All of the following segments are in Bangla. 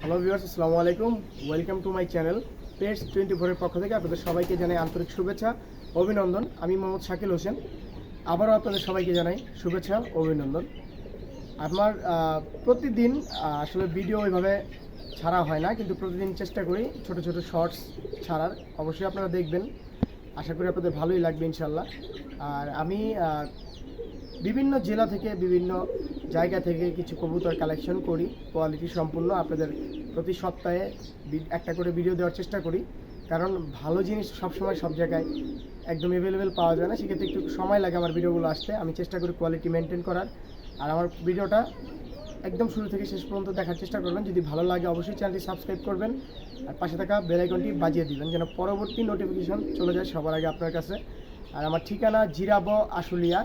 হ্যালো ভিউয়ার্স, আসসালামু আলাইকুম। Welcome to my channel pets 24 এর পক্ষ থেকে আপনাদের সবাইকে জানাই আন্তরিক শুভেচ্ছা অভিনন্দন। আমি মোহাম্মদ শাকিল হোসেন। আবারও আপনাদের সবাইকে জানাই শুভেচ্ছা অভিনন্দন। আমার প্রতিদিন আসলে ভিডিও ওইভাবে ছাড়া হয় না, কিন্তু প্রতিদিন চেষ্টা করি ছোট ছোট শর্টস ছাড়ার। অবশ্যই আপনারা দেখবেন, আশা করি আপনাদের ভালোই লাগবে ইনশাল্লাহ। আর আমি বিভিন্ন জেলা থেকে বিভিন্ন জায়গা থেকে কিছু কবুতর কালেকশন করি, কোয়ালিটি সম্পূর্ণ। আপনাদের প্রতি সপ্তাহে একটা করে ভিডিও দেওয়ার চেষ্টা করি, কারণ ভালো জিনিস সবসময় সব জায়গায় একদম অ্যাভেলেবেল পাওয়া যায় না, সেক্ষেত্রে একটু সময় লাগে আমার ভিডিওগুলো আসতে। আমি চেষ্টা করি কোয়ালিটি মেনটেন করার। আর আমার ভিডিওটা একদম শুরু থেকে শেষ পর্যন্ত দেখার চেষ্টা করবেন। যদি ভালো লাগে অবশ্যই চ্যানেলটি সাবস্ক্রাইব করবেন আর পাশে থাকা বেল আইকনটি বাজিয়ে দিবেন, যেন পরবর্তী নোটিফিকেশন চলে যায় সবার আগে আপনার কাছে। আর আমার ঠিকানা জিরাব আশুলিয়া।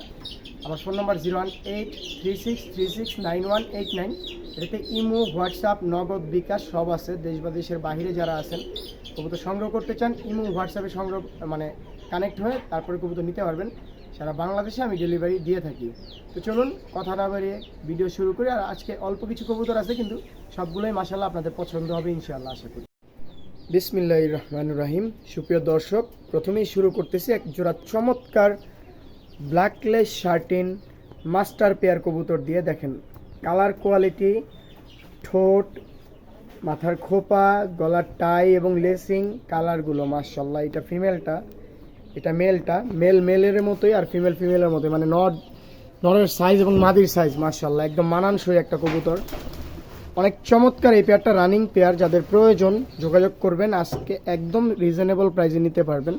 আমার ফোন নাম্বার 01836369189। এটাতে ইমো, হোয়াটসঅ্যাপ, নগদ, বিকাশ সব আছে। দেশ বা দেশের বাইরে যারা আছেন কবুতর সংগ্রহ করতে চান, ইমো হোয়াটসঅ্যাপে সংগ্রহ কানেক্ট হয়ে তারপরে কবুতর নিতে পারবেন। সারা বাংলাদেশে আমি ডেলিভারি দিয়ে থাকি। তো চলুন কথা না বাড়িয়ে ভিডিও শুরু করি। আর আজকে অল্প কিছু কবুতর আছে, কিন্তু সবগুলোই মাশাআল্লাহ আপনাদের পছন্দ হবে ইনশাআল্লাহ, আশা করি। বিসমিল্লাহির রহমানির রহিম। সুপ্রিয় দর্শক, প্রথমেই শুরু করতেছি এক জোড়া চমৎকার ব্ল্যাকলেস শার্টিন মাস্টার পেয়ার কবুতর দিয়ে। দেখেন কালার কোয়ালিটি, ঠোঁট, মাথার খোপা, গলার টাই এবং লেসিং কালারগুলো মাশাআল্লাহ। এটা ফিমেলটা, এটা মেলটা। মেলের মতোই আর ফিমেলের মতোই, মানে নরের সাইজ এবং মাদির সাইজ মাশাআল্লাহ একদম মানানসই একটা কবুতর। অনেক চমৎকার এই পেয়ারটা, রানিং পেয়ার। যাদের প্রয়োজন যোগাযোগ করবেন, আজকে একদম রিজনেবল প্রাইসে নিতে পারবেন।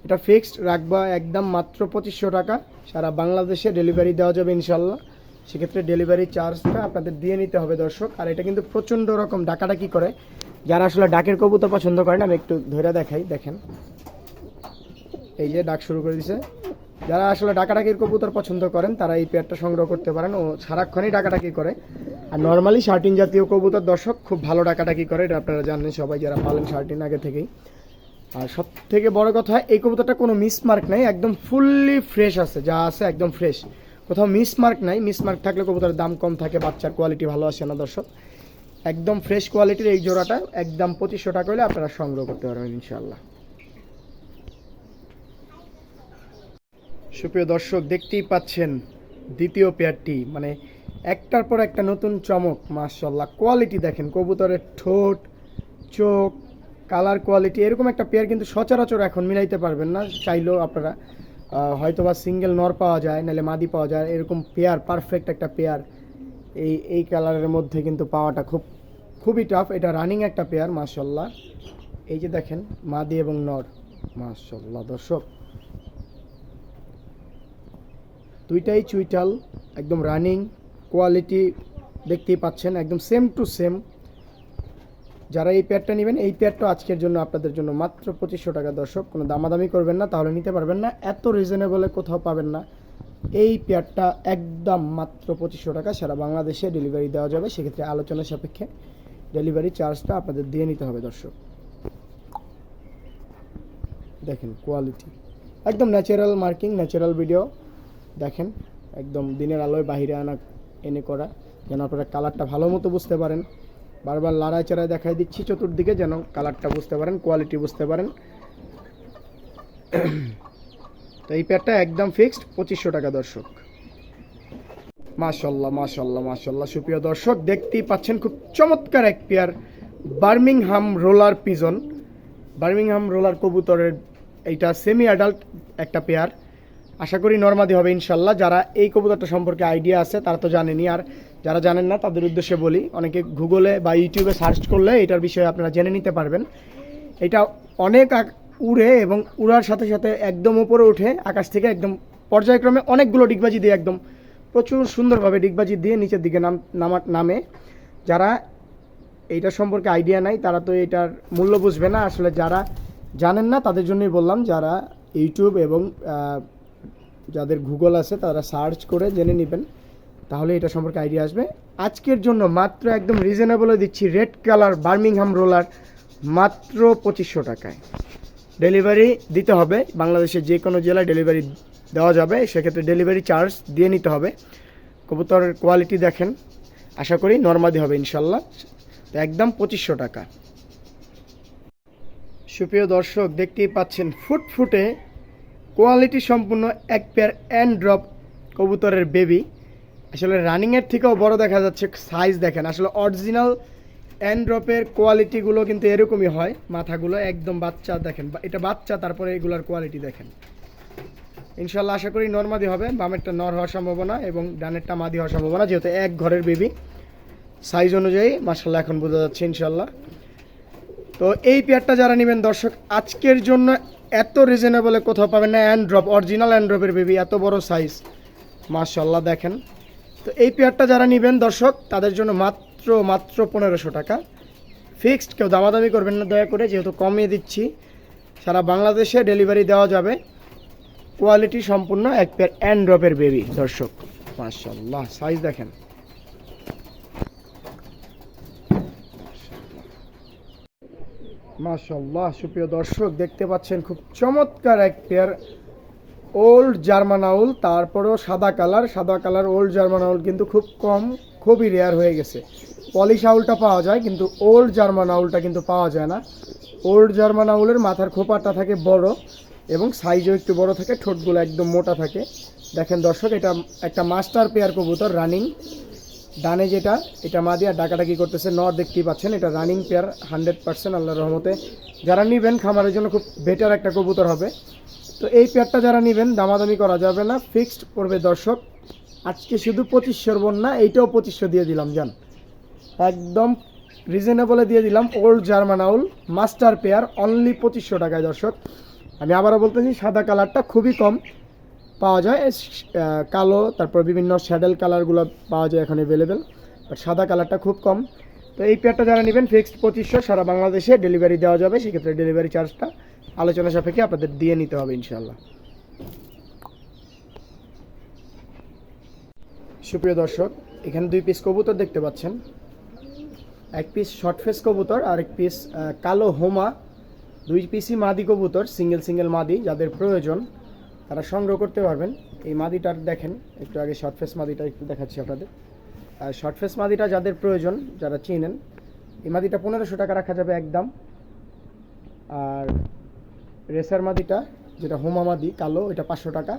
এটা ফিক্সড রাখবা একদম মাত্র 2500 টাকা। সারা বাংলাদেশে ডেলিভারি দেওয়া যাবে ইনশাল্লাহ। সেক্ষেত্রে ডেলিভারি চার্জটা আপনাদের দিয়ে নিতে হবে দর্শক। আর এটা কিন্তু প্রচণ্ড রকম ডাকাডাকি করে। যারা আসলে ডাকের কবুতর পছন্দ করেন, আমি একটু ধরে দেখাই। দেখেন এই যে ডাক শুরু করে দিছে। যারা আসলে ডাকাডাকির কবুতর পছন্দ করেন তারা এই পেয়ারটা সংগ্রহ করতে পারেন। ও সারাক্ষণই ডাকাডাকি করে। আর নর্মালি শার্টিন জাতীয় কবুতর দর্শক খুব ভালো ডাকাডাকি করে, এটা আপনারা জানেন সবাই যারা পালেন শার্টিন আগে থেকেই। আর সব থেকে বড় কথা, এই কবুতরটা কোনো মিসমার্ক নাই, একদম ফুললি ফ্রেশ আছে, যা আছে একদম ফ্রেশ, কোথাও মিসমার্ক নাই। মিসমার্ক থাকলে কবুতরের দাম কম থাকে, বাচ্চার কোয়ালিটি ভালো আসে না দর্শক। একদম ফ্রেশ কোয়ালিটির এই জোড়াটা একদম 2500 টাকা হলে আপনারা সংগ্রহ করতে পারবেন ইনশাল্লাহ। সুপ্রিয় দর্শক, দেখতেই পাচ্ছেন দ্বিতীয় পেয়ারটি, মানে একটার পর একটা নতুন চমক মাশাআল্লাহ। কোয়ালিটি দেখেন, কবুতরের ঠোঁট, চোখ, কালার কোয়ালিটি, এরকম একটা পেয়ার কিন্তু সচরাচর এখন মিলাইতে পারবেন না। চাইলেও আপনারা হয়তোবা সিঙ্গেল নর পাওয়া যায়, নাহলে মাদি পাওয়া যায়। এরকম পেয়ার, পারফেক্ট একটা পেয়ার এই কালারের মধ্যে কিন্তু পাওয়াটা খুবই টাফ। এটা রানিং একটা পেয়ার মাশাআল্লাহ। এই যে দেখেন মাদি এবং নর মাশাআল্লাহ দর্শক, দুইটাই চুইটাল, একদম রানিং কোয়ালিটি দেখতেই পাচ্ছেন, একদম সেম টু সেম। যারা এই পেয়ারটা নেবেন, এই পেয়ারটা আজকের জন্য আপনাদের জন্য মাত্র 2500 টাকা দর্শক। কোনো দামাদামি করবেন না, তাহলে নিতে পারবেন না। এত রিজনেবলে কোথাও পাবেন না। এই পেয়ারটা একদম মাত্র 2500 টাকা, সারা বাংলাদেশে ডেলিভারি দেওয়া যাবে। সেক্ষেত্রে আলোচনা সাপেক্ষে ডেলিভারি চার্জটা আপনাদের দিয়ে নিতে হবে দর্শক। দেখেন কোয়ালিটি একদম ন্যাচারাল মার্কিং, ন্যাচারাল ভিডিও। দেখেন একদম দিনের আলোয় বাহিরে এনে করা, যেন আপনারা কালারটা ভালো মতো বুঝতে পারেন। বারবার লড়াই চাড়াই দেখাই দিচ্ছি চতুর্দিকে, যেন কালারটা বুঝতে পারেন, কোয়ালিটি বুঝতে পারেন। তো এই পেয়ারটা একদম ফিক্সড 2500 টাকা দর্শক। মাশাআল্লাহ মাশাআল্লাহ মাশাআল্লাহ। সুপ্রিয় দর্শক, দেখতেই পাচ্ছেন খুব চমৎকার এক pair Birmingham roller pigeon. Birmingham roller কবুতরের এইটা সেমি অ্যাডাল্ট একটা পেয়ার। আশা করি নরমাদি হবে ইনশাল্লাহ। যারা এই কবুতরটা সম্পর্কে আইডিয়া আছে তারা তো জানেনই, আর যারা জানেন না তাদের উদ্দেশ্যে বলি। অনেকে গুগলে বা ইউটিউবে সার্চ করলে এটার বিষয়ে আপনারা জেনে নিতে পারবেন। এটা অনেক উড়ে এবং উড়ার সাথে সাথে একদম উপরে উঠে আকাশ থেকে একদম পর্যায়ক্রমে অনেকগুলো ডিগবাজি দিয়ে, একদম প্রচুর সুন্দরভাবে ডিগবাজি দিয়ে নিচের দিকে নামে। যারা এইটা সম্পর্কে আইডিয়া নাই তারা তো এটার মূল্য বুঝবে না। আসলে যারা জানেন না তাদের জন্যই বললাম, যারা ইউটিউব এবং যাদের গুগল আছে তারা সার্চ করে জেনে নেবেন, তাহলে এটা সম্পর্কে আইডিয়া আসবে। আজকের জন্য মাত্র একদম রিজনেবলে দিচ্ছি রেড কালার বার্মিংহাম রোলার মাত্র 2500 টাকায়। ডেলিভারি দিতে হবে, বাংলাদেশের যে কোনো জেলায় ডেলিভারি দেওয়া যাবে। সেক্ষেত্রে ডেলিভারি চার্জ দিয়ে নিতে হবে। কবুতরের কোয়ালিটি দেখেন, আশা করি নরমাদি হবে ইনশাল্লাহ। তো একদম 2500 টাকা। সুপ্রিয় দর্শক, দেখতেই পাচ্ছেন ফুটফুটে কোয়ালিটি সম্পূর্ণ এক পেয়ার অ্যান্ড ড্রপ কবুতরের বেবি। আসলে রানিংয়ের থেকেও বড় দেখা যাচ্ছে, সাইজ দেখেন। আসলে অরিজিনাল অ্যান্ড ড্রপের কোয়ালিটিগুলো কিন্তু এরকমই হয়, মাথাগুলো একদম বাচ্চা দেখেন, এটা বাচ্চা, তারপরে এগুলার কোয়ালিটি দেখেন। ইনশাল্লাহ আশা করি নর মাদি হবে, বামেরটা নর হওয়ার সম্ভাবনা এবং ডানেরটা মাদি হওয়ার সম্ভাবনা, যেহেতু এক ঘরের বেবি। সাইজ অনুযায়ী মাশাল্লাহ এখন বোঝা যাচ্ছে ইনশাল্লাহ। তো এই পেয়ারটা যারা নেবেন দর্শক, আজকের জন্য এত রিজনেবলে কোথাও পাবেন না। অ্যান্ড ড্রপ, অরিজিনাল অ্যান্ড ড্রপের বেবি, এত বড় সাইজ মাশাল্লাহ দেখেন। তো এই পেয়ারটা যারা নেবেন দর্শক, তাদের জন্য মাত্র 1500 টাকা ফিক্সড। কেউ দামাদামি করবেন না দয়া করে, যেহেতু কমিয়ে দিচ্ছি। সারা বাংলাদেশে ডেলিভারি দেওয়া যাবে। কোয়ালিটি সম্পূর্ণ এক পেয়ার অ্যান্ড ড্রপের বেবি দর্শক, মাশাল্লাহ সাইজ দেখেন। মাশাল্লাহ সুপ্রিয় দর্শক, দেখতে পাচ্ছেন খুব চমৎকার এক পেয়ার ওল্ড জার্মান আউল, তারপরেও সাদা কালার ওল্ড জার্মান আউল কিন্তু খুব কম, খুবই রেয়ার হয়ে গেছে। পলিশ আউলটা পাওয়া যায় কিন্তু ওল্ড জার্মান আউলটা কিন্তু পাওয়া যায় না। ওল্ড জার্মান আউলের মাথার খোপাটা থাকে বড় এবং সাইজও একটু বড় থাকে, ঠোঁটগুলো একদম মোটা থাকে। দেখেন দর্শক, এটা একটা মাস্টার পেয়ার কবুতর রানিং। ডানে যেটা, এটা মাদি, আর ডাকাডাকি করতেছে নর, দেখতেই পাচ্ছেন। এটা রানিং পেয়ার 100% আল্লাহর রহমতে। যারা নেবেন খামারের জন্য খুব বেটার একটা কবুতর হবে। তো এই পেয়ারটা যারা নেবেন দামাদামি করা যাবে না, ফিক্সড পড়বে দর্শক। আজকে শুধু 2500 বন্যা, এইটাও 2500 দিয়ে দিলাম জান, একদম রিজনেবলে দিয়ে দিলাম। ওল্ড জার্মান আউল মাস্টার পেয়ার অনলি 2500 টাকায় দর্শক। আমি আবারও বলতেছি, সাদা কালারটা খুবই কম পাওয়া যায়, কালো তারপর বিভিন্ন শ্যাডেল কালারগুলো পাওয়া যায় এখন অ্যাভেলেবেল, বাট সাদা কালারটা খুব কম। তো এই পেয়ারটা যারা নেবেন ফিক্সড 2500, সারা বাংলাদেশে ডেলিভারি দেওয়া যাবে। সেক্ষেত্রে ডেলিভারি চার্জটা আলোচনা সাপেক্ষে আপনাদের দিয়ে নিতে হবে ইনশাল্লাহ। সুপ্রিয় দর্শক, এখানে 2 পিস কবুতর দেখতে পাচ্ছেন। এক পিস শর্ট ফেস কবুতর আর এক পিস কালো হোমা। 2 পিসই মাদি কবুতর, সিঙ্গেল মাদি। যাদের প্রয়োজন তারা সংগ্রহ করতে পারবেন। এই মাদিটার দেখেন, একটু আগে শর্ট ফেস মাদিটা একটু দেখাচ্ছি আপনাদের। আর শর্ট ফেস মাদিটা যাদের প্রয়োজন, যারা চিনেন, এই মাদিটা 1500 টাকা রাখা যাবে একদম। আর রেসার মাদিটা যেটা হোমা মাদি কালো, এটা 500 টাকা।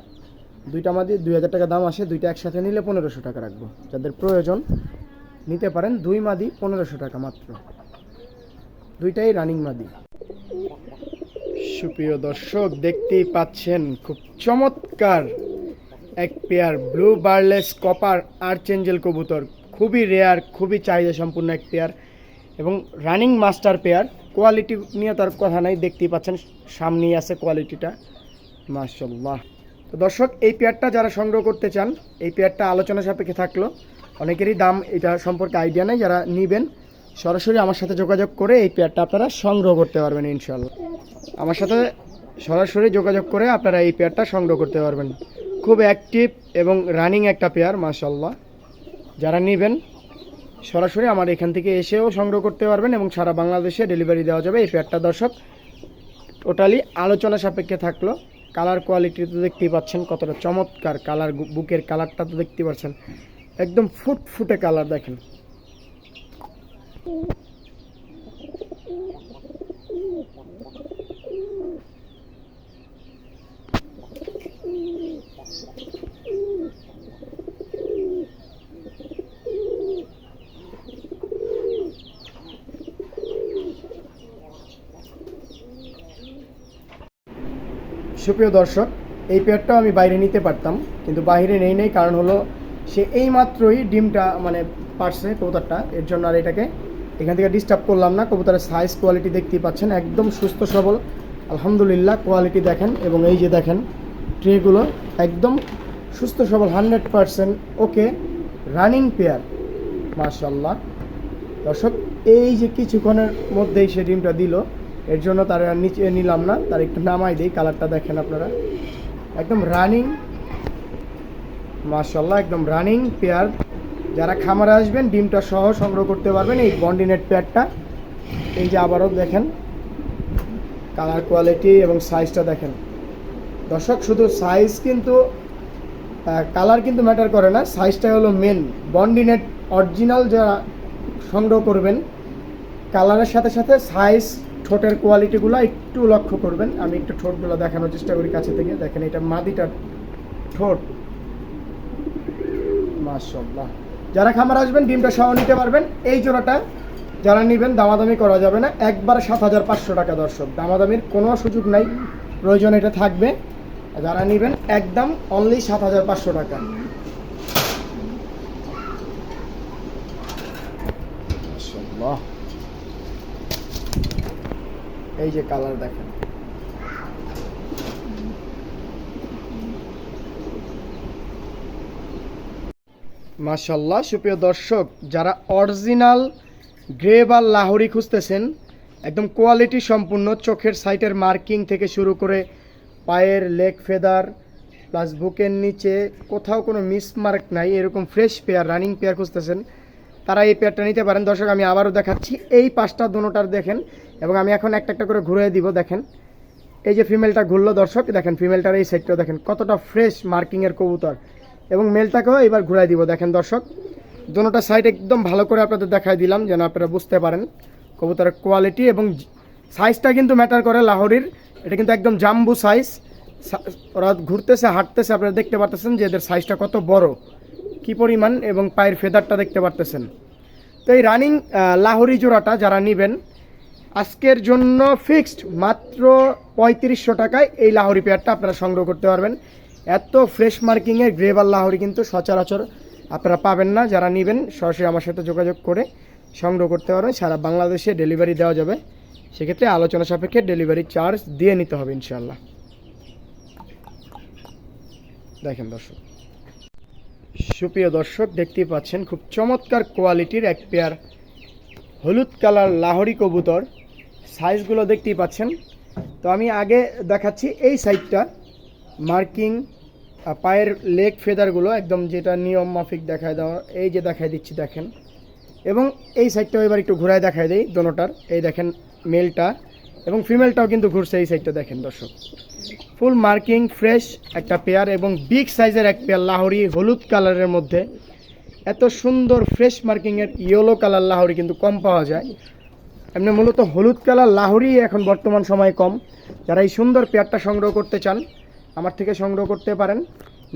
দুইটা মাদি 2000 টাকা দাম আসে, দুইটা একসাথে নিলে 1500 টাকা রাখবো। যাদের প্রয়োজন নিতে পারেন। 2 মাদি 1500 টাকা মাত্র, দুইটাই রানিং মাদি। সুপ্রিয় দর্শক, দেখতেই পাচ্ছেন খুব চমৎকার এক পেয়ার ব্লু বার্লেস কপার আর্চেঞ্জেল কবুতর, খুবই রেয়ার, খুবই চাহিদা সম্পূর্ণ এক পেয়ার এবং রানিং মাস্টার পেয়ার। কোয়ালিটি নিয়ে তার কথা নাই, দেখতেই পাচ্ছেন সামনেই আছে কোয়ালিটিটা মাশাআল্লাহ। তো দর্শক, এই পেয়ারটা যারা সংগ্রহ করতে চান, এই পেয়ারটা আলোচনা সাপেক্ষে থাকলো। অনেকেরই দাম এটা সম্পর্কে আইডিয়া নেই। যারা নেবেন সরাসরি আমার সাথে যোগাযোগ করে এই পেয়ারটা আপনারা সংগ্রহ করতে পারবেন ইনশাআল্লাহ। আমার সাথে সরাসরি যোগাযোগ করে আপনারা এই পেয়ারটা সংগ্রহ করতে পারবেন। খুব অ্যাক্টিভ এবং রানিং একটা পেয়ার মাশাআল্লাহ। যারা নেবেন সরাসরি আমার এখান থেকে এসেও সংগ্রহ করতে পারবেন এবং সারা বাংলাদেশে ডেলিভারি দেওয়া যাবে। এই পেয়ারটা দর্শক টোটালি আলোচনা সাপেক্ষে থাকলো। কালার কোয়ালিটি তো দেখতেই পাচ্ছেন কতটা চমৎকার কালার, বুকের কালারটা তো দেখতে পাচ্ছেন একদম ফুটফুটে কালার দেখেন। সুপ্রিয় দর্শক, এই পেয়ারটাও আমি বাইরে নিতে পারতাম, কিন্তু বাইরে নেই কারণ হলো সে এই মাত্রই ডিমটা মানে পারছে কবুতরটা, এর জন্য আর এটাকে এখান থেকে ডিস্টার্ব করলাম না। কবুতরের সাইজ কোয়ালিটি দেখতেই পাচ্ছেন একদম সুস্থ সবল আলহামদুলিল্লাহ। কোয়ালিটি দেখেন এবং এই যে দেখেন ট্রেগুলো একদম সুস্থ সবল 100% ওকে রানিং পেয়ার মাশাআল্লাহ। দর্শক, এই যে কিছুক্ষণের মধ্যেই সে ডিমটা দিল, এর জন্য তার নিচে নিলাম না, তার একটু নামাই দিই। কালারটা দেখেন আপনারা একদম রানিং মাশাআল্লাহ, একদম রানিং পেয়ার। যারা খামারে আসবেন ডিমটা সহ সংগ্রহ করতে পারবেন এই বন্ডিনেট পেয়ারটা। এই যে আবারও দেখেন কালার কোয়ালিটি এবং সাইজটা দেখেন দর্শক। শুধু সাইজ কিন্তু, কালার কিন্তু ম্যাটার করে না, সাইজটাই হলো মেন। বন্ডিনেট অরিজিনাল যারা সংগ্রহ করবেন কালারের সাথে সাথে সাইজ, ঠোঁটের কোয়ালিটিগুলো একটু লক্ষ্য করবেন। আমি একটু ঠোঁটগুলো দেখানোর চেষ্টা করি কাছে থেকে। দেখেন এটা মাদিটার ঠোঁট, মাশাআল্লাহ। যারা খামার আসবেন ডিমটা সহ নিতে পারবেন। এই জোড়াটা যারা নেবেন দামাদামি করা যাবে না, একবার 7,500 টাকা দর্শক, দামাদামির কোনো সুযোগ নাই, প্রয়োজন এটা থাকবে। যারা নেবেন একদম অনলি 7,500 টাকা। মাশাআল্লাহ, এই যে কালার দেখেন, মাশাআল্লাহ। সুপ্রিয় দর্শক, যারা অরিজিনাল গ্রে বা লাহোরি খুঁজতেছেন, একদম কোয়ালিটি সম্পূর্ণ, চোখের সাইটের মার্কিং থেকে শুরু করে পায়ের লেগ ফেদার প্লাস বুকের নিচে কোথাও কোনো মিসমার্ক নাই, এরকম ফ্রেশ পেয়ার, রানিং পেয়ার খুঁজতেছেন, তারা এই পেয়ারটা নিতে পারেন। দর্শক আমি আবারও দেখাচ্ছি, এই পাঁচটা দোনোটার দেখেন, এবং আমি এখন একটা একটা করে ঘুরে দিব। দেখেন এই যে ফিমেলটা ঘুরলো দর্শক, দেখেন ফিমেলটার এই সাইডটাও দেখেন কতটা ফ্রেশ মার্কিংয়ের কবুতর, এবং মেলটাকেও এবার ঘুরাই দিব। দেখেন দর্শক, দোনোটা সাইড একদম ভালো করে আপনাদের দেখাই দিলাম যেন আপনারা বুঝতে পারেন কবুতরের কোয়ালিটি, এবং সাইজটা কিন্তু ম্যাটার করে। লাহোরির এটা কিন্তু একদম জাম্বু সাইজ, ওরা ঘুরতেছে হাঁটতেছে, আপনারা দেখতে পারতেছেন যে এদের সাইজটা কত বড়, কি পরিমাণ, এবং পায়ের ফেদারটা দেখতে পারতেছেন। তো এই রানিং লাহোরি জোড়াটা যারা নেবেন আজকের জন্য ফিক্সড মাত্র 3500 টাকায় এই লাহোরি পেয়ারটা আপনারা সংগ্রহ করতে পারবেন। এত ফ্রেশ মার্কিংয়ের গ্রেভার লাহোরি কিন্তু সচরাচর আপনারা পাবেন না। যারা নেবেন সরাসরি আমার সাথে যোগাযোগ করে সংগ্রহ করতে পারবেন। সারা বাংলাদেশে ডেলিভারি দেওয়া যাবে, সেক্ষেত্রে আলোচনা সাপেক্ষে ডেলিভারি চার্জ দিয়ে নিতে হবে ইনশাআল্লাহ। দেখেন দর্শক, সুপ্রিয় দর্শক দেখতেই পাচ্ছেন খুব চমৎকার কোয়ালিটির এক পেয়ার হলুদ কালার লাহোরি কবুতর, সাইজগুলো দেখতেই পাচ্ছেন। তো আমি আগে দেখাচ্ছি এই সাইডটা মার্কিং, পায়ের লেগ ফেদারগুলো একদম যেটা নিয়ম মাফিক দেখায় দেওয়া, এই যে দেখাই দিচ্ছি দেখেন, এবং এই সাইডটাও এবার একটু ঘুরায় দেখাই দেই দোনোটার। এই দেখেন মেলটা এবং ফিমেলটাও কিন্তু ঘুরছে, এই সাইডটা দেখেন দর্শক, ফুল মার্কিং ফ্রেশ একটা পেয়ার, এবং বিগ সাইজের এক পেয়ার লাহোরি হলুদ কালারের মধ্যে। এত সুন্দর ফ্রেশ মার্কিংয়ের ইয়েলো কালার লাহোরি কিন্তু কম পাওয়া যায়। এমনি মূলত হলুদ কালার লাহোরি এখন বর্তমান সময়ে কম। যারা এই সুন্দর পেয়ারটা সংগ্রহ করতে চান আমার থেকে সংগ্রহ করতে পারেন।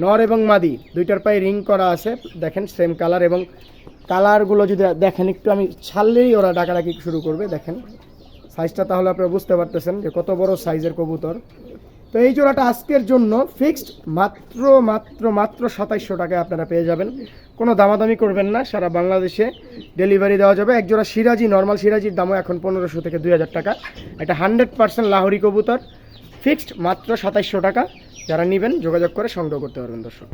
নর এবং মাদি দুইটার পায়ে রিং করা আছে, দেখেন সেম কালার, এবং কালারগুলো যদি দেখেন একটু, আমি ছাড়লেই ওরা ডাকাডাকি শুরু করবে। দেখেন সাইজটা, তাহলে আপনারা বুঝতে পারতেছেন যে কত বড় সাইজের কবুতর। তো এই জোড়াটা আজকের জন্য ফিক্সড মাত্র মাত্র মাত্র 2700 টাকায় আপনারা পেয়ে যাবেন। কোনো দামাদামি করবেন না, সারা বাংলাদেশে ডেলিভারি দেওয়া যাবে। একজোড়া সিরাজি, নর্মাল সিরাজির দামও এখন 1500 থেকে 2000 টাকা। এটা 100% লাহোরি কবুতর, ফিক্সড মাত্র 2700 টাকা। যারা নেবেন যোগাযোগ করে সংগ্রহ করতে পারবেন দর্শক।